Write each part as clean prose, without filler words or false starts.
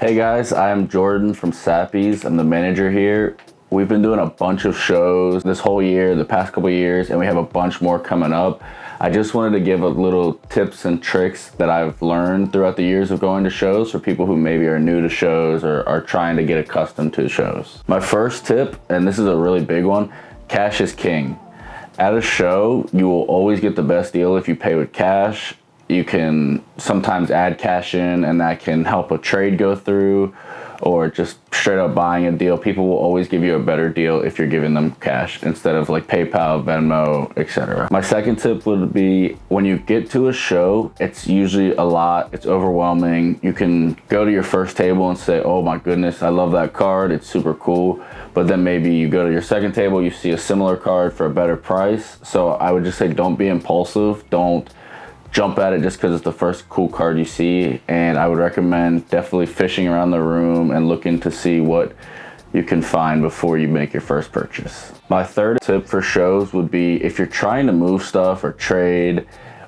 Hey guys, I'm Jordan from Sappies. I'm the manager here. We've been doing a bunch of shows this whole year, the past couple years, and we have a bunch more coming up. I just wanted to give a little tips and tricks that I've learned throughout the years of going to shows for people who maybe are new to shows or are trying to get accustomed to shows. My first tip, and this is a really big one, cash is king. At a show, you will always get the best deal if you pay with cash. You can sometimes add cash in and that can help a trade go through, or just straight up buying a deal. People will always give you a better deal if you're giving them cash instead of like PayPal, Venmo, etc. My second tip would be when you get to a show, it's usually a lot, it's overwhelming. You can go to your first table and say, oh my goodness, I love that card, it's super cool. But then maybe you go to your second table, you see a similar card for a better price. So I would just say don't be impulsive, don't jump at it just because it's the first cool card you see. And I would recommend definitely fishing around the room and looking to see what you can find before you make your first purchase. My third tip for shows would be if you're trying to move stuff or trade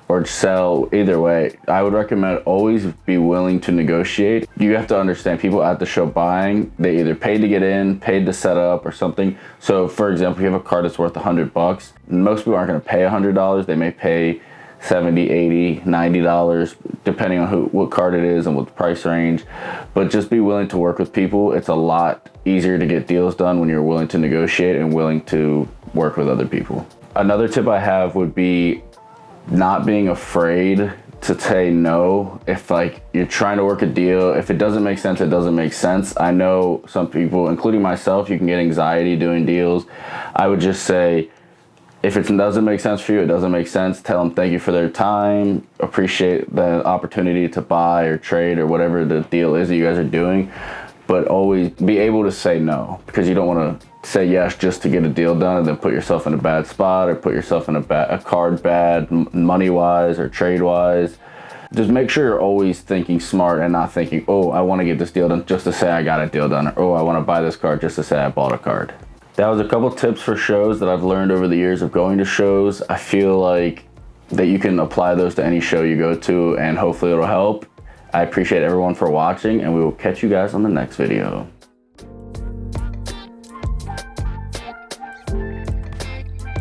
or sell, either way, I would recommend always be willing to negotiate. You have to understand people at the show buying, they either paid to get in, paid to set up or something. So for example, you have a card that's worth $100. Most people aren't gonna pay $100. They may pay $70, $80, $90, depending on what card it is and what the price range. But just be willing to work with people. It's a lot easier to get deals done when you're willing to negotiate and willing to work with other people. Another tip I have would be not being afraid to say no. If like you're trying to work a deal, if it doesn't make sense, it doesn't make sense. I know some people, including myself, you can get anxiety doing deals. I would just say, if it doesn't make sense for you, it doesn't make sense. Tell them thank you for their time, appreciate the opportunity to buy or trade or whatever the deal is that you guys are doing, but always be able to say no, because you don't want to say yes just to get a deal done and then put yourself in a bad spot or put yourself in a card bad money-wise or trade-wise. Just make sure you're always thinking smart and not thinking, oh, I want to get this deal done just to say I got a deal done, or oh, I want to buy this card just to say I bought a card. That was a couple tips for shows that I've learned over the years of going to shows. I feel like that you can apply those to any show you go to and hopefully it'll help. I appreciate everyone for watching and we will catch you guys on the next video.